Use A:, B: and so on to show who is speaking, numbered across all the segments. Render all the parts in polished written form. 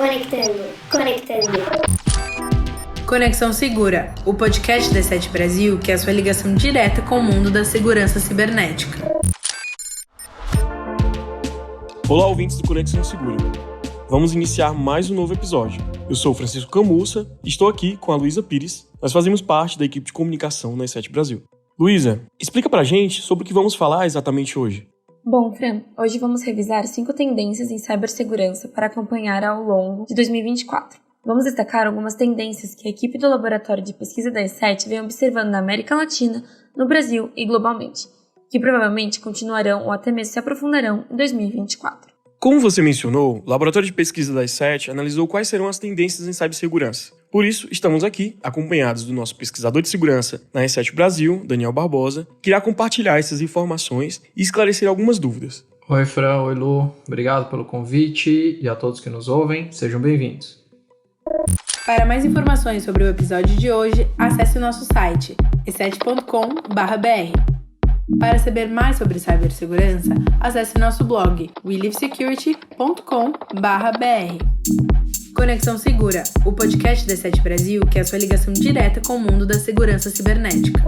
A: Conectando.
B: Conexão Segura, o podcast da E7 Brasil, que é a sua ligação direta com o mundo da segurança cibernética.
C: Olá, ouvintes do Conexão Segura. Vamos iniciar mais um novo episódio. Eu sou o Francisco Camussa e estou aqui com a Luísa Pires. Nós fazemos parte da equipe de comunicação na E7 Brasil. Luísa, explica pra gente sobre o que vamos falar exatamente hoje.
D: Bom, Fran, hoje vamos revisar 5 tendências em cibersegurança para acompanhar ao longo de 2024. Vamos destacar algumas tendências que a equipe do Laboratório de Pesquisa da E7 vem observando na América Latina, no Brasil e globalmente, que provavelmente continuarão ou até mesmo se aprofundarão em 2024.
C: Como você mencionou, o Laboratório de Pesquisa da E7 analisou quais serão as tendências em cibersegurança. Por isso, estamos aqui, acompanhados do nosso pesquisador de segurança na E7 Brasil, Daniel Barbosa, que irá compartilhar essas informações e esclarecer algumas dúvidas.
E: Oi, Fran, oi, Lu. Obrigado pelo convite e a todos que nos ouvem, sejam bem-vindos.
B: Para mais informações sobre o episódio de hoje, acesse o nosso site e7.com.br. Para saber mais sobre cibersegurança, acesse nosso blog welivesecurity.com.br. Conexão Segura, o podcast da E7 Brasil, que é a sua ligação direta com o mundo da segurança cibernética.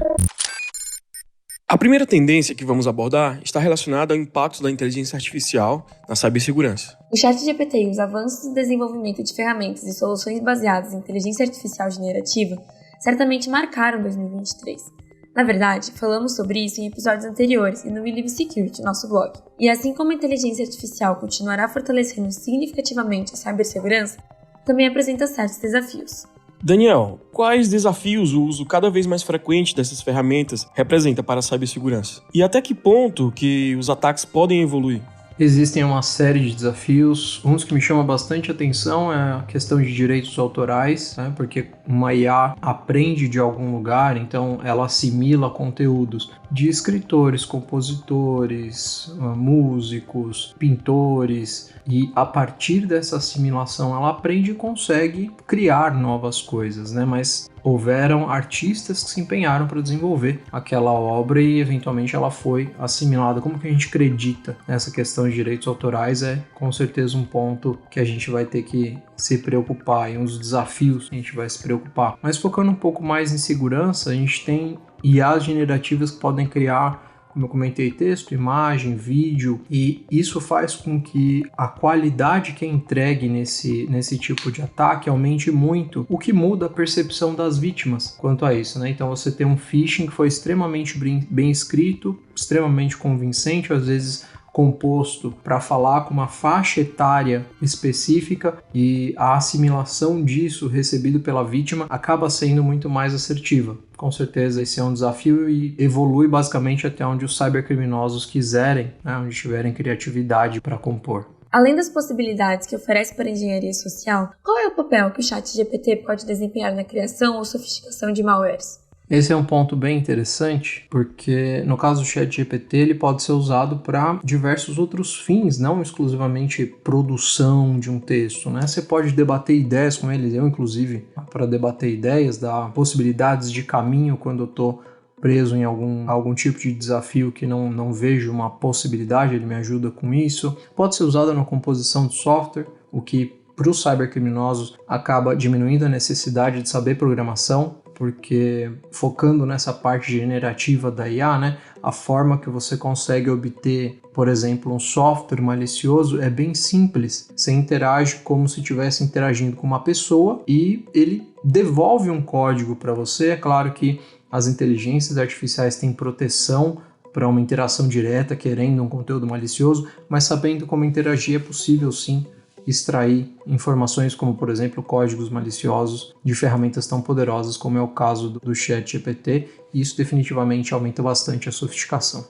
C: A primeira tendência que vamos abordar está relacionada ao impacto da inteligência artificial na cibersegurança.
D: O ChatGPT e os avanços no desenvolvimento de ferramentas e soluções baseadas em inteligência artificial generativa certamente marcaram 2023. Na verdade, falamos sobre isso em episódios anteriores e no We Live Security, nosso blog. E assim como a inteligência artificial continuará fortalecendo significativamente a cibersegurança, também apresenta certos desafios.
C: Daniel, quais desafios o uso cada vez mais frequente dessas ferramentas representa para a cibersegurança? E até que ponto que os ataques podem evoluir?
E: Existem uma série de desafios. Um dos que me chama bastante atenção é a questão de direitos autorais, né? Porque uma IA aprende de algum lugar, então ela assimila conteúdos de escritores, compositores, músicos, pintores, e a partir dessa assimilação ela aprende e consegue criar novas coisas, né? Mas houveram artistas que se empenharam para desenvolver aquela obra e eventualmente ela foi assimilada. Como que a gente acredita nessa questão de direitos autorais é com certeza um ponto que a gente vai ter que se preocupar e um dos desafios que a gente vai se preocupar. Mas focando um pouco mais em segurança, a gente tem IAs generativas que podem criar, como eu comentei, texto, imagem, vídeo, e isso faz com que a qualidade que é entregue nesse tipo de ataque aumente muito, o que muda a percepção das vítimas quanto a isso, né? Então você tem um phishing que foi extremamente bem escrito, extremamente convincente, às vezes composto para falar com uma faixa etária específica, e a assimilação disso recebido pela vítima acaba sendo muito mais assertiva. Com certeza esse é um desafio e evolui basicamente até onde os cybercriminosos quiserem, né, onde tiverem criatividade para compor.
D: Além das possibilidades que oferece para a engenharia social, qual é o papel que o ChatGPT pode desempenhar na criação ou sofisticação de malwares?
E: Esse é um ponto bem interessante, porque no caso do ChatGPT ele pode ser usado para diversos outros fins, não exclusivamente produção de um texto, né? Você pode debater ideias com ele, eu inclusive, para debater ideias, dar possibilidades de caminho quando eu estou preso em algum tipo de desafio que não vejo uma possibilidade, ele me ajuda com isso. Pode ser usado na composição de software, o que para os cybercriminosos acaba diminuindo a necessidade de saber programação, porque focando nessa parte generativa da IA, né, a forma que você consegue obter, por exemplo, um software malicioso é bem simples. Você interage como se estivesse interagindo com uma pessoa e ele devolve um código para você. É claro que as inteligências artificiais têm proteção para uma interação direta, querendo um conteúdo malicioso, mas sabendo como interagir é possível sim extrair informações como, por exemplo, códigos maliciosos de ferramentas tão poderosas como é o caso do ChatGPT, e isso definitivamente aumenta bastante a sofisticação.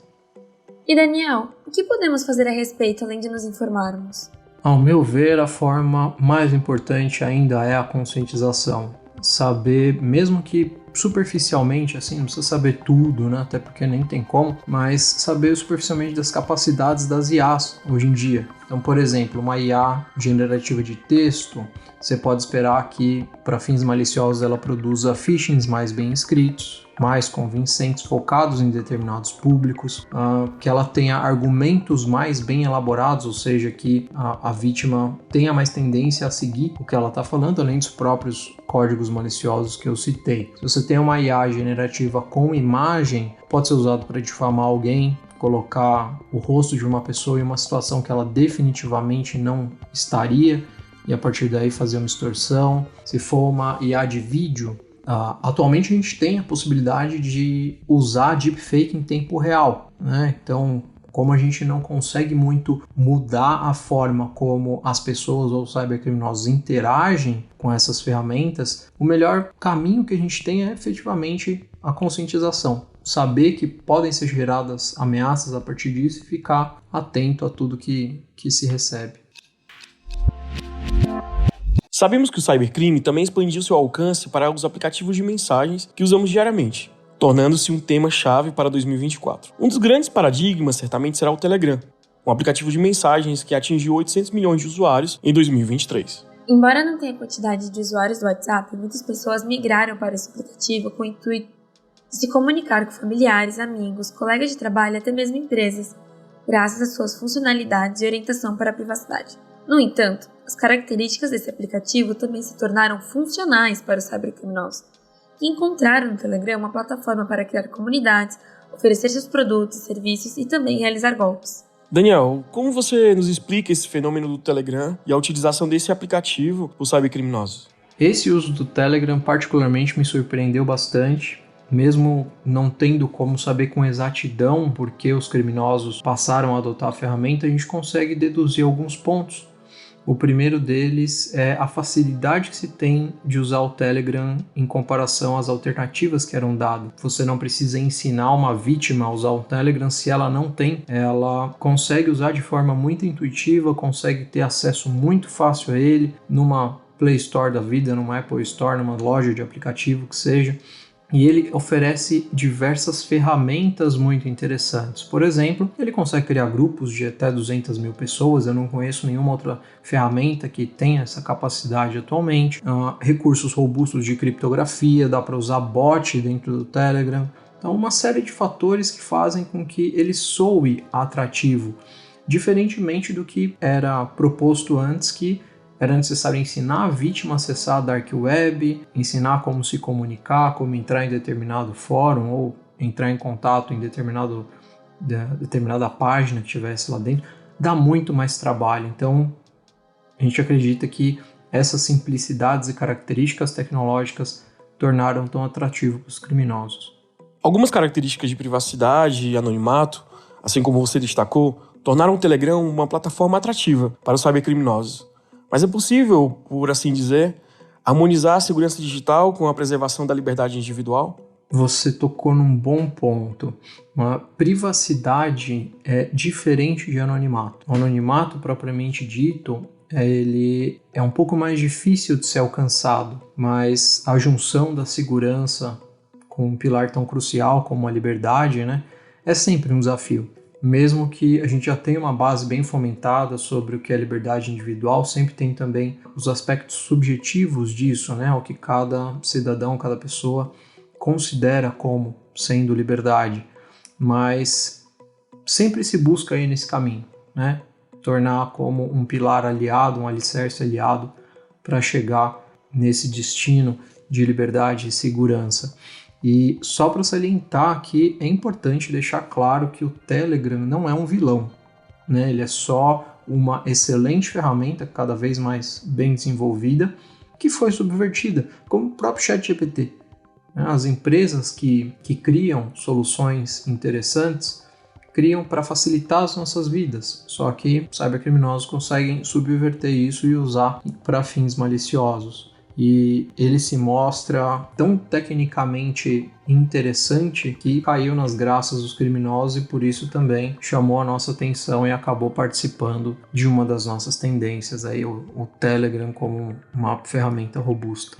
D: E Daniel, o que podemos fazer a respeito além de nos informarmos?
E: Ao meu ver, a forma mais importante ainda é a conscientização. Saber, mesmo que superficialmente, assim, não precisa saber tudo, né? Até porque nem tem como, mas saber superficialmente das capacidades das IAs hoje em dia. Então, por exemplo, uma IA generativa de texto, você pode esperar que, para fins maliciosos, ela produza phishings mais bem escritos, mais convincentes, focados em determinados públicos, que ela tenha argumentos mais bem elaborados, ou seja, que a vítima tenha mais tendência a seguir o que ela está falando, além dos próprios códigos maliciosos que eu citei. Se você tem uma IA generativa com imagem, pode ser usado para difamar alguém, colocar o rosto de uma pessoa em uma situação que ela definitivamente não estaria, e a partir daí fazer uma extorsão. Se for uma IA de vídeo, atualmente a gente tem a possibilidade de usar deepfake em tempo real, né? Então, como a gente não consegue muito mudar a forma como as pessoas ou cybercriminosos interagem com essas ferramentas, o melhor caminho que a gente tem é efetivamente a conscientização. Saber que podem ser geradas ameaças a partir disso e ficar atento a tudo que se recebe.
C: Sabemos que o cybercrime também expandiu seu alcance para os aplicativos de mensagens que usamos diariamente, tornando-se um tema-chave para 2024. Um dos grandes paradigmas certamente será o Telegram, um aplicativo de mensagens que atingiu 800 milhões de usuários em 2023.
D: Embora não tenha quantidade de usuários do WhatsApp, muitas pessoas migraram para esse aplicativo com o intuito de se comunicar com familiares, amigos, colegas de trabalho e até mesmo empresas, graças às suas funcionalidades e orientação para a privacidade. No entanto, as características desse aplicativo também se tornaram funcionais para os cybercriminosos, que encontraram no Telegram uma plataforma para criar comunidades, oferecer seus produtos e serviços e também realizar golpes.
C: Daniel, como você nos explica esse fenômeno do Telegram e a utilização desse aplicativo por cybercriminosos?
E: Esse uso do Telegram particularmente me surpreendeu bastante. Mesmo não tendo como saber com exatidão por que os criminosos passaram a adotar a ferramenta, a gente consegue deduzir alguns pontos. O primeiro deles é a facilidade que se tem de usar o Telegram em comparação às alternativas que eram dadas. Você não precisa ensinar uma vítima a usar o Telegram se ela não tem. Ela consegue usar de forma muito intuitiva, consegue ter acesso muito fácil a ele numa Play Store da vida, numa Apple Store, numa loja de aplicativo que seja. E ele oferece diversas ferramentas muito interessantes. Por exemplo, ele consegue criar grupos de até 200 mil pessoas. Eu não conheço nenhuma outra ferramenta que tenha essa capacidade atualmente. Recursos robustos de criptografia, dá para usar bot dentro do Telegram. Então, uma série de fatores que fazem com que ele soe atrativo, diferentemente do que era proposto antes, que era necessário ensinar a vítima a acessar a Dark Web, ensinar como se comunicar, como entrar em determinado fórum ou entrar em contato em determinada página que tivesse lá dentro. Dá muito mais trabalho. Então, a gente acredita que essas simplicidades e características tecnológicas tornaram tão atrativo para os criminosos.
C: Algumas características de privacidade e anonimato, assim como você destacou, tornaram o Telegram uma plataforma atrativa para os cybercriminosos. Mas é possível, por assim dizer, harmonizar a segurança digital com a preservação da liberdade individual?
E: Você tocou num bom ponto. Uma privacidade é diferente de anonimato. O anonimato, propriamente dito, ele é um pouco mais difícil de ser alcançado, mas a junção da segurança com um pilar tão crucial como a liberdade, né, é sempre um desafio. Mesmo que a gente já tenha uma base bem fomentada sobre o que é liberdade individual, sempre tem também os aspectos subjetivos disso, né? O que cada cidadão, cada pessoa considera como sendo liberdade. Mas sempre se busca aí nesse caminho, né? Tornar como um pilar aliado, um alicerce aliado para chegar nesse destino de liberdade e segurança. E só para salientar que é importante deixar claro que o Telegram não é um vilão, né? Ele é só uma excelente ferramenta, cada vez mais bem desenvolvida, que foi subvertida, como o próprio ChatGPT. As empresas que criam soluções interessantes criam para facilitar as nossas vidas, só que cybercriminosos conseguem subverter isso e usar para fins maliciosos. E ele se mostra tão tecnicamente interessante que caiu nas graças dos criminosos e por isso também chamou a nossa atenção e acabou participando de uma das nossas tendências, aí, o Telegram como uma ferramenta robusta.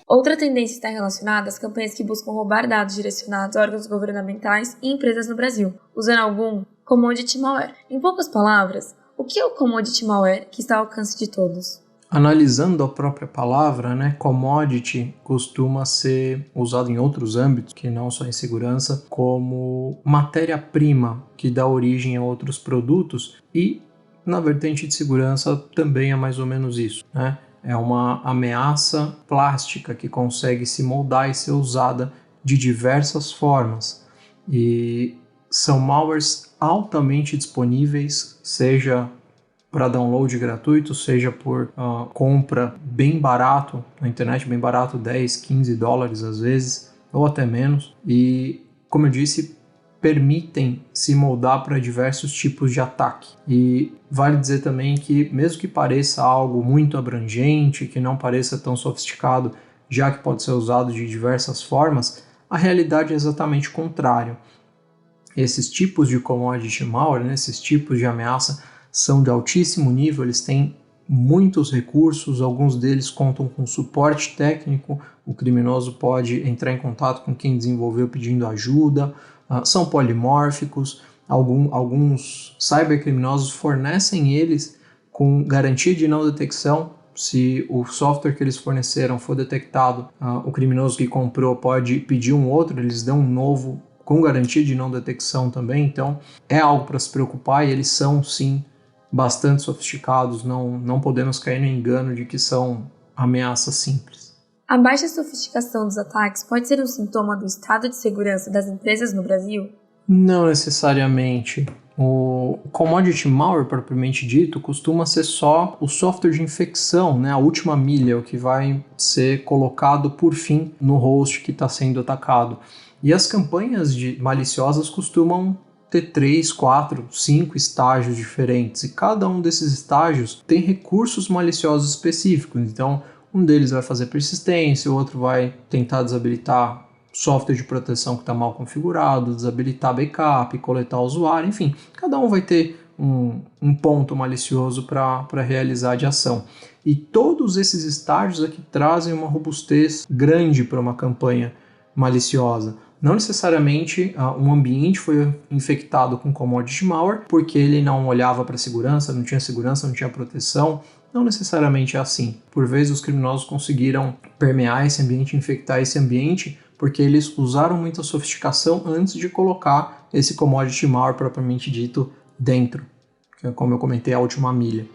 D: Outra tendência está relacionada às campanhas que buscam roubar dados direcionados a órgãos governamentais e empresas no Brasil, usando algum commodity malware. Em poucas palavras, o que é o commodity malware que está ao alcance de todos?
E: Analisando a própria palavra, né, commodity costuma ser usado em outros âmbitos, que não só em segurança, como matéria-prima que dá origem a outros produtos, e na vertente de segurança também é mais ou menos isso, né? É uma ameaça plástica que consegue se moldar e ser usada de diversas formas. E são malwares altamente disponíveis, seja para download gratuito, seja por compra bem barato, na internet bem barato, 10, 15 dólares às vezes, ou até menos. E, como eu disse, permitem se moldar para diversos tipos de ataque. E vale dizer também que, mesmo que pareça algo muito abrangente, que não pareça tão sofisticado, já que pode ser usado de diversas formas, a realidade é exatamente o contrário. Esses tipos de commodity malware, né, esses tipos de ameaça, são de altíssimo nível, eles têm muitos recursos, alguns deles contam com suporte técnico, o criminoso pode entrar em contato com quem desenvolveu pedindo ajuda, são polimórficos, alguns cybercriminosos fornecem eles com garantia de não detecção. Se o software que eles forneceram for detectado, o criminoso que comprou pode pedir um outro, eles dão um novo com garantia de não detecção também, então é algo para se preocupar e eles são sim bastante sofisticados, não podemos cair no engano de que são ameaças simples.
D: A baixa sofisticação dos ataques pode ser um sintoma do estado de segurança das empresas no Brasil?
E: Não necessariamente. O commodity malware, propriamente dito, costuma ser só o software de infecção, né? A última milha, o que vai ser colocado por fim no host que está sendo atacado. E as campanhas maliciosas costumam ter 3, 4, 5 estágios diferentes, e cada um desses estágios tem recursos maliciosos específicos. Então, um deles vai fazer persistência, o outro vai tentar desabilitar software de proteção que está mal configurado, desabilitar backup, coletar o usuário, enfim, cada um vai ter um ponto malicioso para realizar de ação. E todos esses estágios aqui trazem uma robustez grande para uma campanha maliciosa. Não necessariamente um ambiente foi infectado com commodity malware porque ele não olhava para segurança, não tinha proteção. Não necessariamente é assim. Por vezes os criminosos conseguiram permear esse ambiente, infectar esse ambiente, porque eles usaram muita sofisticação antes de colocar esse commodity malware propriamente dito dentro, que é, como eu comentei, a última milha.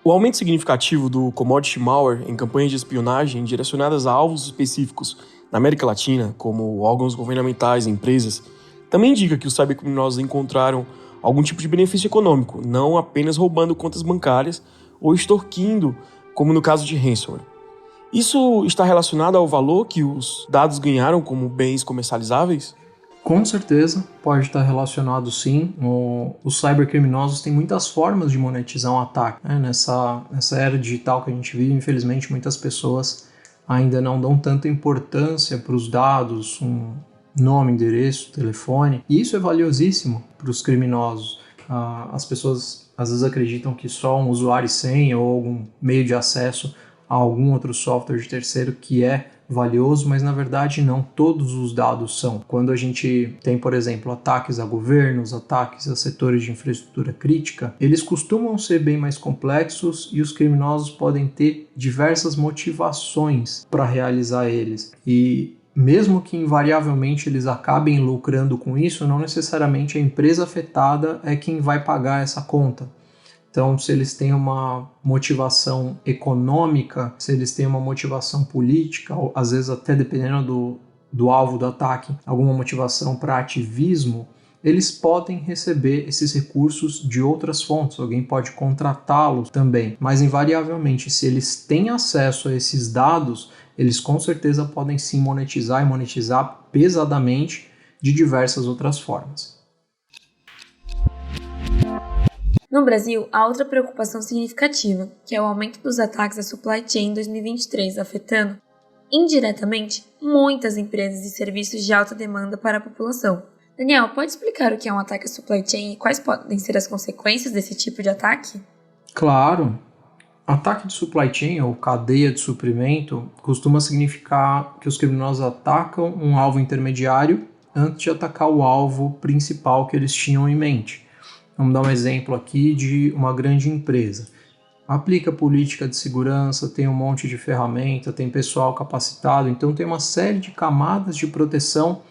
C: O aumento significativo do commodity malware em campanhas de espionagem direcionadas a alvos específicos na América Latina, como órgãos governamentais e empresas, também indica que os cybercriminosos encontraram algum tipo de benefício econômico, não apenas roubando contas bancárias ou extorquindo, como no caso de ransomware. Isso está relacionado ao valor que os dados ganharam como bens comercializáveis?
E: Com certeza, pode estar relacionado sim. Os cybercriminosos têm muitas formas de monetizar um ataque, né? Nessa era digital que a gente vive, infelizmente, muitas pessoas ainda não dão tanta importância para os dados, um nome, endereço, telefone, e isso é valiosíssimo para os criminosos. As pessoas às vezes acreditam que só um usuário e senha ou algum meio de acesso a algum outro software de terceiro que é valioso, mas na verdade não todos os dados são. Quando a gente tem, por exemplo, ataques a governos, ataques a setores de infraestrutura crítica, eles costumam ser bem mais complexos e os criminosos podem ter diversas motivações para realizar eles. E mesmo que invariavelmente eles acabem lucrando com isso, não necessariamente a empresa afetada é quem vai pagar essa conta. Então, se eles têm uma motivação econômica, se eles têm uma motivação política, ou às vezes até dependendo do alvo do ataque, alguma motivação para ativismo, eles podem receber esses recursos de outras fontes, alguém pode contratá-los também. Mas, invariavelmente, se eles têm acesso a esses dados, eles com certeza podem sim monetizar e monetizar pesadamente de diversas outras formas.
D: No Brasil, há outra preocupação significativa, que é o aumento dos ataques à supply chain em 2023, afetando, indiretamente, muitas empresas e serviços de alta demanda para a população. Daniel, pode explicar o que é um ataque à supply chain e quais podem ser as consequências desse tipo de ataque?
E: Claro. Ataque de supply chain, ou cadeia de suprimento, costuma significar que os criminosos atacam um alvo intermediário antes de atacar o alvo principal que eles tinham em mente. Vamos dar um exemplo aqui de uma grande empresa. aplica política de segurança, tem um monte de ferramenta, tem pessoal capacitado, então tem uma série de camadas de proteção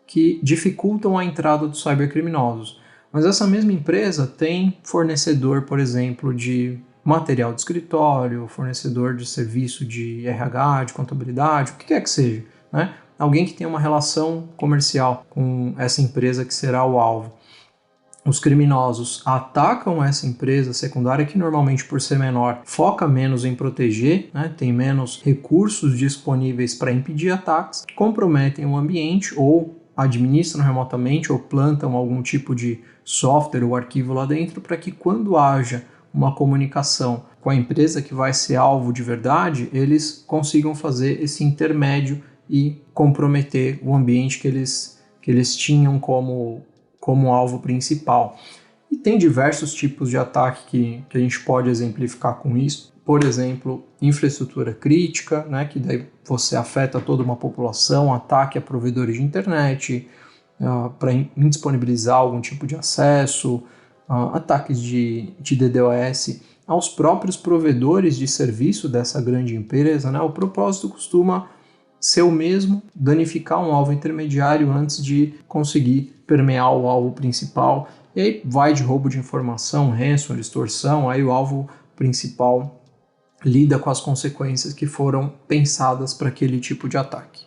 E: que dificultam a entrada dos cybercriminosos. Mas essa mesma empresa tem fornecedor, por exemplo, de material de escritório, fornecedor de serviço de RH, de contabilidade, o que quer que seja, né? Alguém que tem uma relação comercial com essa empresa que será o alvo. Os criminosos atacam essa empresa secundária que normalmente, por ser menor, foca menos em proteger, né? Tem menos recursos disponíveis para impedir ataques, comprometem o ambiente ou administram remotamente ou plantam algum tipo de software ou arquivo lá dentro para que quando haja uma comunicação com a empresa que vai ser alvo de verdade, eles consigam fazer esse intermédio e comprometer o ambiente que eles tinham como alvo principal. E tem diversos tipos de ataque que a gente pode exemplificar com isso. Por exemplo, infraestrutura crítica, né, que daí você afeta toda uma população, ataque a provedores de internet, para indisponibilizar algum tipo de acesso, ataques de DDoS aos próprios provedores de serviço dessa grande empresa, né? O propósito costuma ser o mesmo, danificar um alvo intermediário antes de conseguir permear o alvo principal. E aí vai de roubo de informação, ransomware, extorsão, aí o alvo principal lida com as consequências que foram pensadas para aquele tipo de ataque.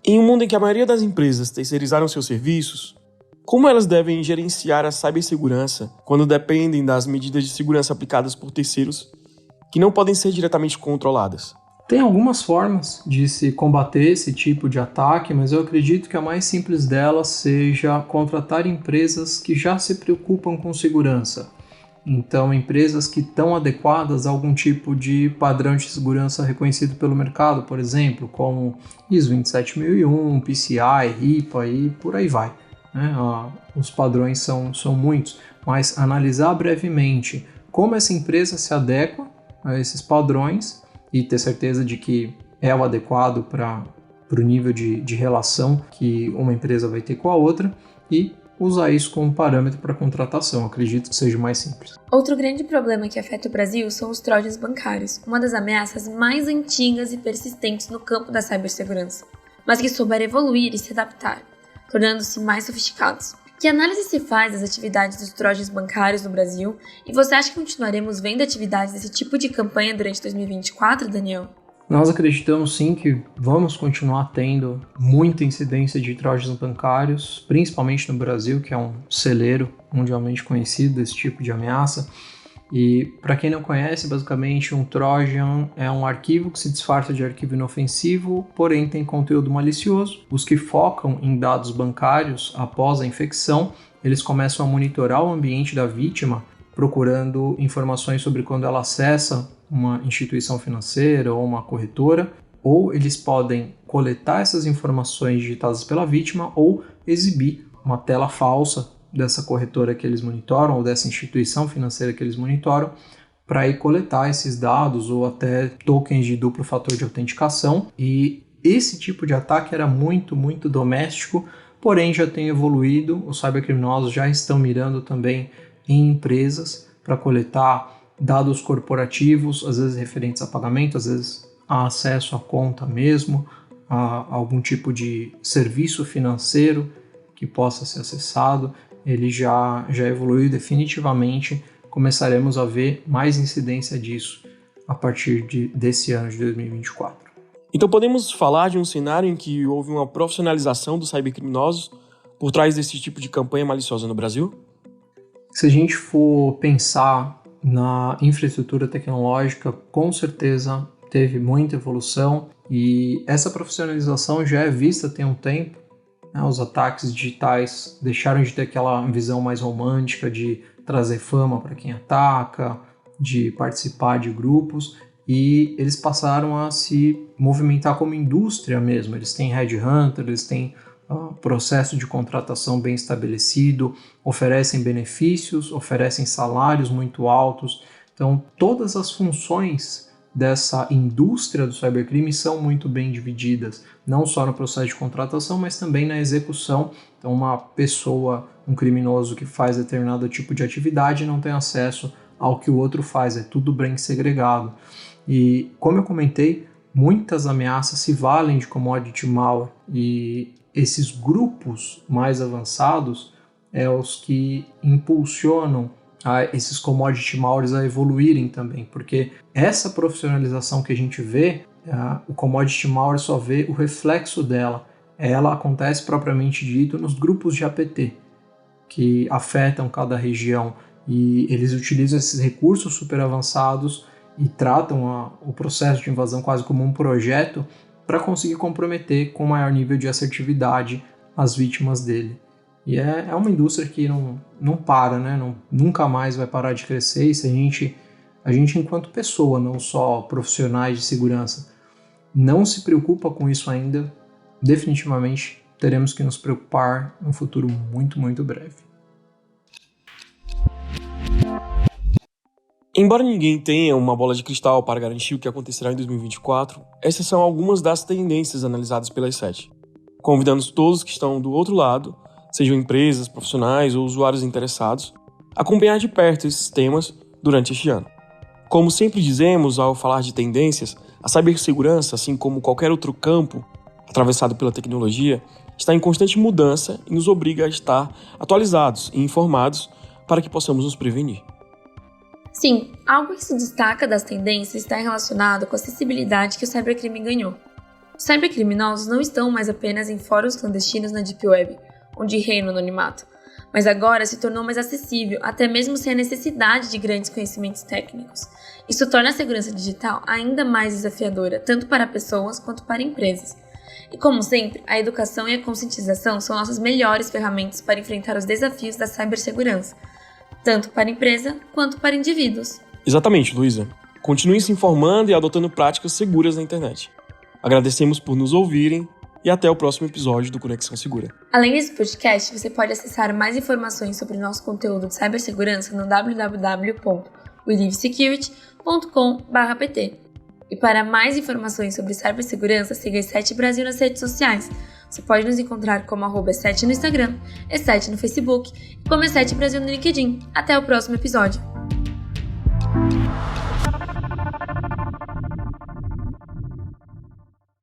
C: Em um mundo em que a maioria das empresas terceirizaram seus serviços, como elas devem gerenciar a cibersegurança quando dependem das medidas de segurança aplicadas por terceiros que não podem ser diretamente controladas?
E: Tem algumas formas de se combater esse tipo de ataque, mas eu acredito que a mais simples delas seja contratar empresas que já se preocupam com segurança. Então, empresas que estão adequadas a algum tipo de padrão de segurança reconhecido pelo mercado, por exemplo, como ISO 27001, PCI, RIPA e por aí vai, né? Os padrões são muitos, mas analisar brevemente como essa empresa se adequa a esses padrões e ter certeza de que é o adequado para o nível de relação que uma empresa vai ter com a outra e usar isso como parâmetro para contratação. Acredito que seja mais simples.
D: Outro grande problema que afeta o Brasil são os trojans bancários, uma das ameaças mais antigas e persistentes no campo da cibersegurança, mas que souberam evoluir e se adaptar, tornando-se mais sofisticados. Que análise se faz das atividades dos trojans bancários no Brasil? E você acha que continuaremos vendo atividades desse tipo de campanha durante 2024, Daniel?
E: Nós acreditamos sim que vamos continuar tendo muita incidência de trojans bancários, principalmente no Brasil, que é um celeiro mundialmente conhecido desse tipo de ameaça. E para quem não conhece, basicamente um Trojan é um arquivo que se disfarça de arquivo inofensivo, porém tem conteúdo malicioso. Os que focam em dados bancários após a infecção, eles começam a monitorar o ambiente da vítima, procurando informações sobre quando ela acessa uma instituição financeira ou uma corretora, ou eles podem coletar essas informações digitadas pela vítima ou exibir uma tela falsa dessa corretora que eles monitoram ou dessa instituição financeira que eles monitoram para ir coletar esses dados ou até tokens de duplo fator de autenticação. E esse tipo de ataque era muito, muito doméstico, porém já tem evoluído. Os cybercriminosos já estão mirando também em empresas para coletar dados corporativos, às vezes referentes a pagamento, às vezes a acesso à conta mesmo, a algum tipo de serviço financeiro que possa ser acessado. Ele já evoluiu definitivamente. Começaremos a ver mais incidência disso a partir desse ano de 2024.
C: Então podemos falar de um cenário em que houve uma profissionalização dos cybercriminosos por trás desse tipo de campanha maliciosa no Brasil?
E: Se a gente for pensar na infraestrutura tecnológica, com certeza teve muita evolução e essa profissionalização já é vista tem um tempo. Os ataques digitais deixaram de ter aquela visão mais romântica de trazer fama para quem ataca, de participar de grupos, e eles passaram a se movimentar como indústria mesmo. Eles têm headhunter, eles têm processo de contratação bem estabelecido, oferecem benefícios, oferecem salários muito altos. Então, todas as funções dessa indústria do cybercrime são muito bem divididas, não só no processo de contratação, mas também na execução. Então, uma pessoa, um criminoso que faz determinado tipo de atividade não tem acesso ao que o outro faz, é tudo bem segregado. E como eu comentei, muitas ameaças se valem de commodity malware e esses grupos mais avançados é os que impulsionam esses commodity malwares a evoluírem também, porque essa profissionalização que a gente vê, o commodity malware só vê o reflexo dela. Ela acontece propriamente dito nos grupos de APT, que afetam cada região, e eles utilizam esses recursos super avançados e tratam o processo de invasão quase como um projeto para conseguir comprometer com maior nível de assertividade as vítimas dele. E é uma indústria que não para, né? Nunca mais vai parar de crescer. E se a gente enquanto pessoa, não só profissionais de segurança, não se preocupa com isso ainda, definitivamente teremos que nos preocupar em um futuro muito, muito breve.
C: Embora ninguém tenha uma bola de cristal para garantir o que acontecerá em 2024, essas são algumas das tendências analisadas pela E7. Convidamos todos que estão do outro lado, sejam empresas, profissionais ou usuários interessados, a acompanhar de perto esses temas durante este ano. Como sempre dizemos ao falar de tendências, a cibersegurança, assim como qualquer outro campo atravessado pela tecnologia, está em constante mudança e nos obriga a estar atualizados e informados para que possamos nos prevenir.
D: Sim, algo que se destaca das tendências está relacionado com a acessibilidade que o cybercrime ganhou. Os cybercriminosos não estão mais apenas em fóruns clandestinos na Deep Web, onde reina o anonimato, mas agora se tornou mais acessível, até mesmo sem a necessidade de grandes conhecimentos técnicos. Isso torna a segurança digital ainda mais desafiadora, tanto para pessoas quanto para empresas. E como sempre, a educação e a conscientização são nossas melhores ferramentas para enfrentar os desafios da cibersegurança, tanto para empresa quanto para indivíduos.
C: Exatamente, Luísa. Continue se informando e adotando práticas seguras na internet. Agradecemos por nos ouvirem e até o próximo episódio do Conexão Segura.
D: Além desse podcast, você pode acessar mais informações sobre o nosso conteúdo de cibersegurança no www.welivesecurity.com/pt. E para mais informações sobre cibersegurança, siga E7 Brasil nas redes sociais. Você pode nos encontrar como @E7 no Instagram, E7 no Facebook e como E7 Brasil no LinkedIn. Até o próximo episódio.